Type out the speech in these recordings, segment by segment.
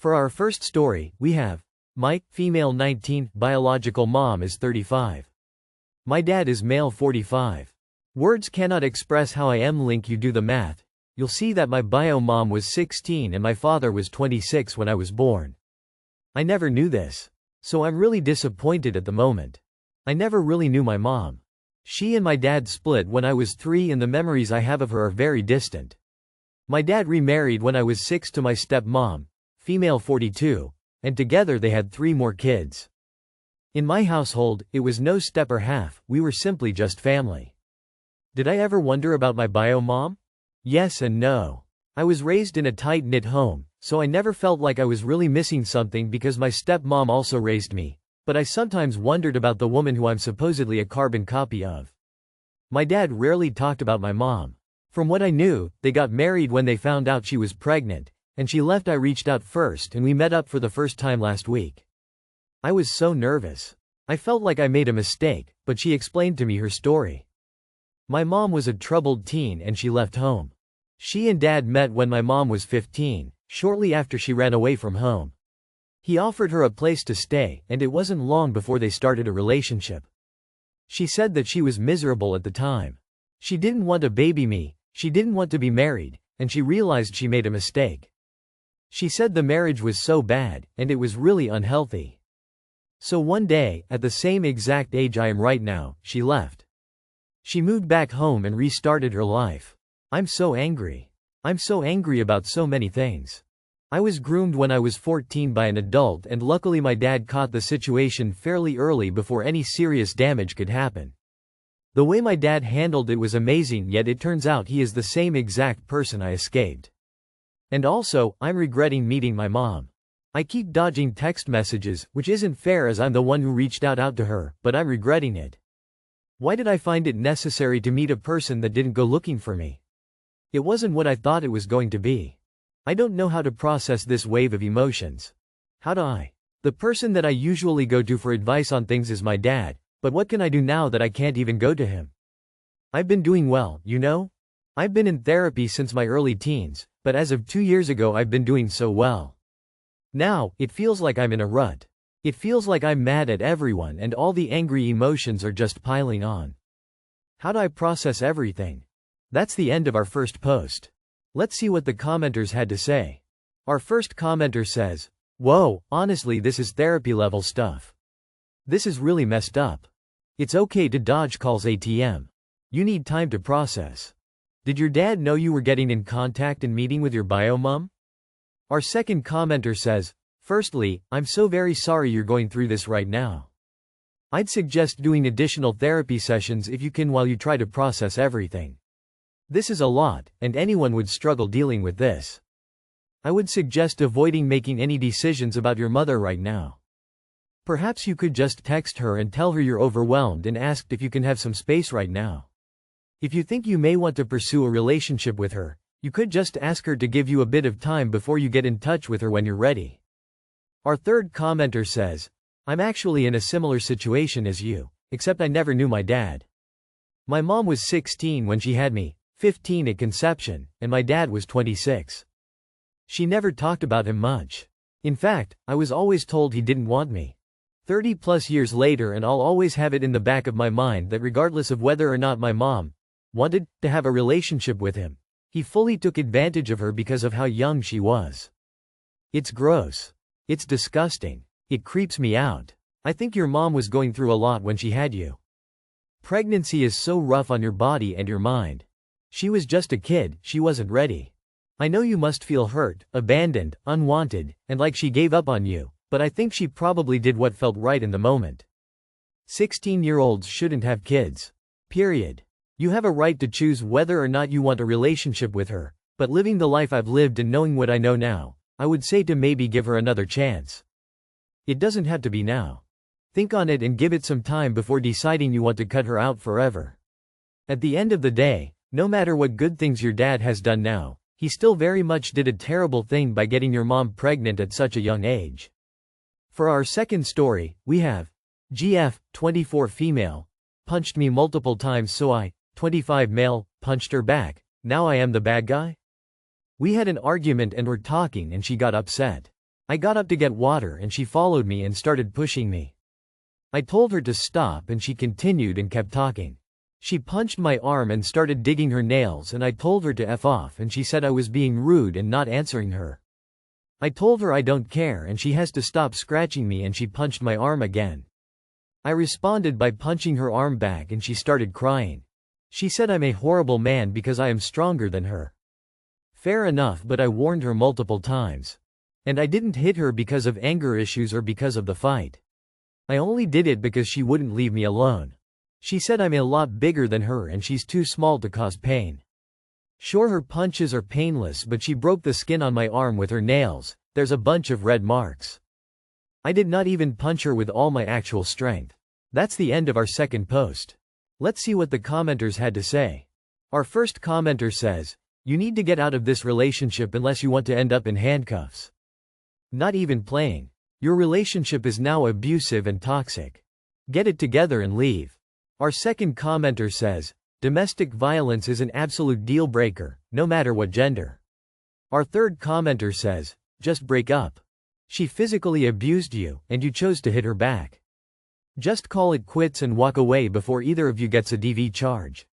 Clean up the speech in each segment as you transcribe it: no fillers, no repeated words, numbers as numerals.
For our first story, we have Mike, female 19, biological mom is 35. My dad is male 45. Words cannot express how I am. Link. You do the math. You'll see that my bio mom was 16 and my father was 26 when I was born. I never knew this. So I'm really disappointed at the moment. I never really knew my mom. She and my dad split when I was 3 and the memories I have of her are very distant. My dad remarried when I was 6 to my stepmom, female 42, and together they had 3 more kids. In my household, it was no step or half, we were simply just family. Did I ever wonder about my bio mom? Yes and no. I was raised in a tight-knit home, so I never felt like I was really missing something because my stepmom also raised me, but I sometimes wondered about the woman who I'm supposedly a carbon copy of. My dad rarely talked about my mom. From what I knew, they got married when they found out she was pregnant, and she left. I reached out first and we met up for the first time last week. I was so nervous. I felt like I made a mistake, but she explained to me her story. My mom was a troubled teen and she left home. She and dad met when my mom was 15, shortly after she ran away from home. He offered her a place to stay, and it wasn't long before they started a relationship. She said that she was miserable at the time. She didn't want to baby me, she didn't want to be married, and she realized she made a mistake. She said the marriage was so bad, and it was really unhealthy. So one day, at the same exact age I am right now, she left. She moved back home and restarted her life. I'm so angry. I'm so angry about so many things. I was groomed when I was 14 by an adult and luckily my dad caught the situation fairly early before any serious damage could happen. The way my dad handled it was amazing, yet it turns out he is the same exact person I escaped. And also, I'm regretting meeting my mom. I keep dodging text messages, which isn't fair as I'm the one who reached out to her, but I'm regretting it. Why did I find it necessary to meet a person that didn't go looking for me? It wasn't what I thought it was going to be. I don't know how to process this wave of emotions. How do I? The person that I usually go to for advice on things is my dad, but what can I do now that I can't even go to him? I've been doing well, you know? I've been in therapy since my early teens, but as of 2 years ago I've been doing so well. Now, it feels like I'm in a rut. It feels like I'm mad at everyone and all the angry emotions are just piling on. How do I process everything? That's the end of our first post. Let's see what the commenters had to say. Our first commenter says, "Whoa, honestly this is therapy level stuff. This is really messed up. It's okay to dodge calls ATM. You need time to process. Did your dad know you were getting in contact and meeting with your bio mom?" Our second commenter says, "Firstly, I'm so very sorry you're going through this right now. I'd suggest doing additional therapy sessions if you can while you try to process everything. This is a lot, and anyone would struggle dealing with this. I would suggest avoiding making any decisions about your mother right now. Perhaps you could just text her and tell her you're overwhelmed and asked if you can have some space right now. If you think you may want to pursue a relationship with her, you could just ask her to give you a bit of time before you get in touch with her when you're ready." Our third commenter says, "I'm actually in a similar situation as you, except I never knew my dad. My mom was 16 when she had me, 15 at conception, and my dad was 26. She never talked about him much. In fact, I was always told he didn't want me. 30 plus years later and I'll always have it in the back of my mind that regardless of whether or not my mom wanted to have a relationship with him, he fully took advantage of her because of how young she was. It's gross. It's disgusting. It creeps me out. I think your mom was going through a lot when she had you. Pregnancy is so rough on your body and your mind. She was just a kid, she wasn't ready. I know you must feel hurt, abandoned, unwanted, and like she gave up on you, but I think she probably did what felt right in the moment. 16-year-olds shouldn't have kids. Period. You have a right to choose whether or not you want a relationship with her, but living the life I've lived and knowing what I know now, I would say to maybe give her another chance. It doesn't have to be now. Think on it and give it some time before deciding you want to cut her out forever. At the end of the day, no matter what good things your dad has done now, he still very much did a terrible thing by getting your mom pregnant at such a young age." For our second story, we have GF, 24 female, punched me multiple times so I, 25 male, punched her back. Now I am the bad guy? We had an argument and were talking and she got upset. I got up to get water and she followed me and started pushing me. I told her to stop and she continued and kept talking. She punched my arm and started digging her nails and I told her to F off and she said I was being rude and not answering her. I told her I don't care and she has to stop scratching me and she punched my arm again. I responded by punching her arm back and she started crying. She said I'm a horrible man because I am stronger than her. Fair enough, but I warned her multiple times. And I didn't hit her because of anger issues or because of the fight. I only did it because she wouldn't leave me alone. She said I'm a lot bigger than her and she's too small to cause pain. Sure, her punches are painless, but she broke the skin on my arm with her nails. There's a bunch of red marks. I did not even punch her with all my actual strength. That's the end of our second post. Let's see what the commenters had to say. Our first commenter says, "You need to get out of this relationship unless you want to end up in handcuffs. Not even playing. Your relationship is now abusive and toxic. Get it together and leave." Our second commenter says, "Domestic violence is an absolute deal breaker, no matter what gender." Our third commenter says, "Just break up. She physically abused you, and you chose to hit her back. Just call it quits and walk away before either of you gets a DV charge."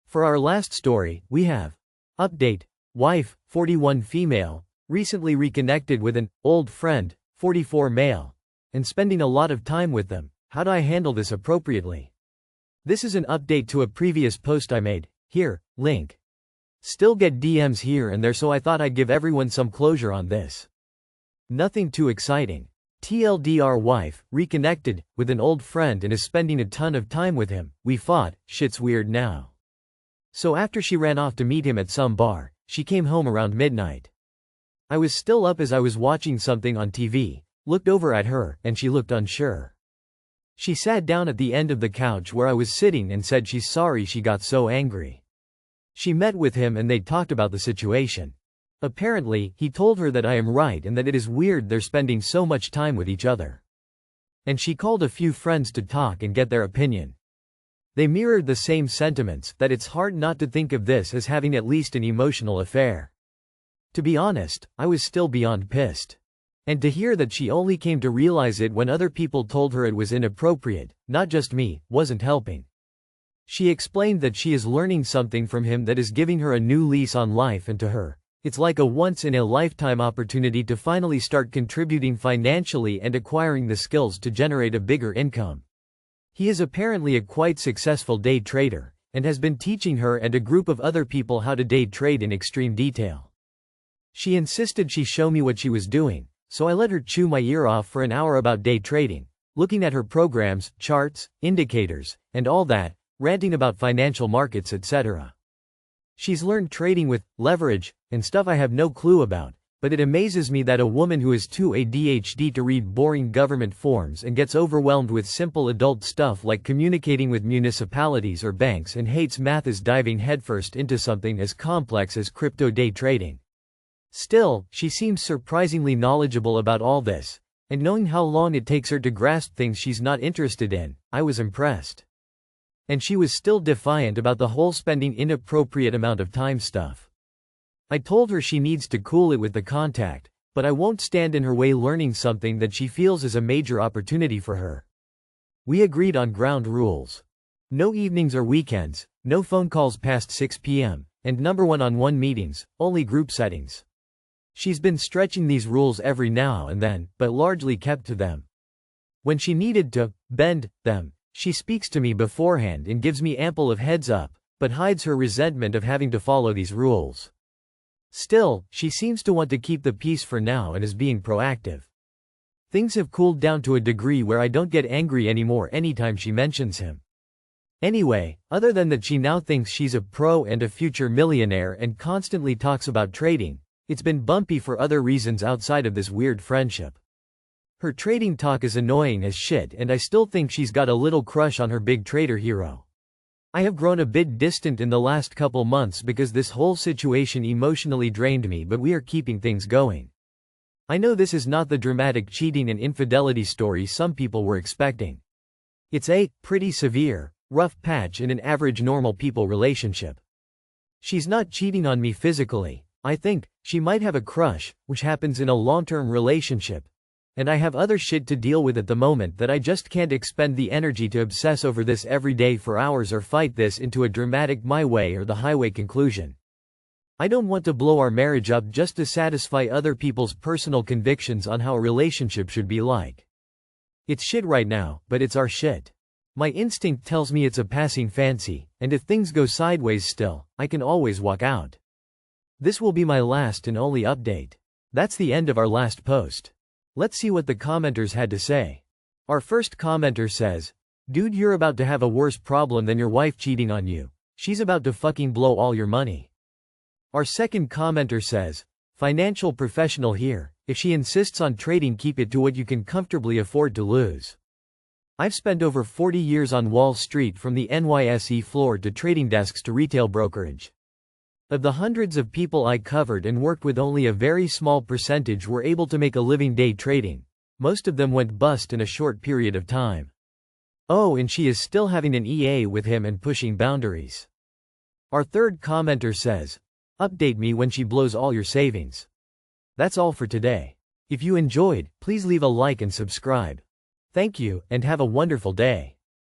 For our last story, we have update: wife, 41 female, recently reconnected with an old friend, 44 male, and spending a lot of time with them. How do I handle this appropriately? This is an update to a previous post I made. Here, link. Still get DMs here and there, so I thought I'd give everyone some closure on this. Nothing too exciting. TLDR: wife, reconnected with an old friend and is spending a ton of time with him. We fought, shit's weird now. So after she ran off to meet him at some bar, she came home around midnight. I was still up as I was watching something on TV, looked over at her, and she looked unsure. She sat down at the end of the couch where I was sitting and said she's sorry she got so angry. She met with him and they talked about the situation. Apparently, he told her that I am right and that it is weird they're spending so much time with each other. And she called a few friends to talk and get their opinion. They mirrored the same sentiments, that it's hard not to think of this as having at least an emotional affair. To be honest, I was still beyond pissed. And to hear that she only came to realize it when other people told her it was inappropriate, not just me, wasn't helping. She explained that she is learning something from him that is giving her a new lease on life, and to her, it's like a once-in-a-lifetime opportunity to finally start contributing financially and acquiring the skills to generate a bigger income. He is apparently a quite successful day trader, and has been teaching her and a group of other people how to day trade in extreme detail. She insisted she show me what she was doing, so I let her chew my ear off for an hour about day trading, looking at her programs, charts, indicators, and all that, ranting about financial markets, etc. She's learned trading with leverage and stuff I have no clue about, but it amazes me that a woman who is too ADHD to read boring government forms and gets overwhelmed with simple adult stuff like communicating with municipalities or banks and hates math is diving headfirst into something as complex as crypto day trading. Still, she seems surprisingly knowledgeable about all this, and knowing how long it takes her to grasp things she's not interested in, I was impressed. And she was still defiant about the whole spending inappropriate amount of time stuff. I told her she needs to cool it with the contact, but I won't stand in her way learning something that she feels is a major opportunity for her. We agreed on ground rules. No evenings or weekends, no phone calls past 6 p.m., and number one-on-one meetings, only group settings. She's been stretching these rules every now and then, but largely kept to them. When she needed to bend them, she speaks to me beforehand and gives me ample of heads up, but hides her resentment of having to follow these rules. Still, she seems to want to keep the peace for now and is being proactive. Things have cooled down to a degree where I don't get angry anymore anytime she mentions him. Anyway, other than that, she now thinks she's a pro and a future millionaire and constantly talks about trading. It's been bumpy for other reasons outside of this weird friendship. Her trading talk is annoying as shit, and I still think she's got a little crush on her big trader hero. I have grown a bit distant in the last couple months because this whole situation emotionally drained me, but we are keeping things going. I know this is not the dramatic cheating and infidelity story some people were expecting. It's a pretty severe, rough patch in an average normal people relationship. She's not cheating on me physically, I think she might have a crush, which happens in a long-term relationship. And I have other shit to deal with at the moment that I just can't expend the energy to obsess over this every day for hours or fight this into a dramatic my way or the highway conclusion. I don't want to blow our marriage up just to satisfy other people's personal convictions on how a relationship should be like. It's shit right now, but it's our shit. My instinct tells me it's a passing fancy, and if things go sideways still, I can always walk out. This will be my last and only update. That's the end of our last post. Let's see what the commenters had to say. Our first commenter says, "Dude, you're about to have a worse problem than your wife cheating on you. She's about to fucking blow all your money." Our second commenter says, "Financial professional here. If she insists on trading, keep it to what you can comfortably afford to lose. I've spent over 40 years on Wall Street, from the NYSE floor to trading desks to retail brokerage. Of the hundreds of people I covered and worked with, only a very small percentage were able to make a living day trading. Most of them went bust in a short period of time. Oh, and she is still having an EA with him and pushing boundaries." Our third commenter says, "Update me when she blows all your savings." That's all for today. If you enjoyed, please leave a like and subscribe. Thank you, and have a wonderful day.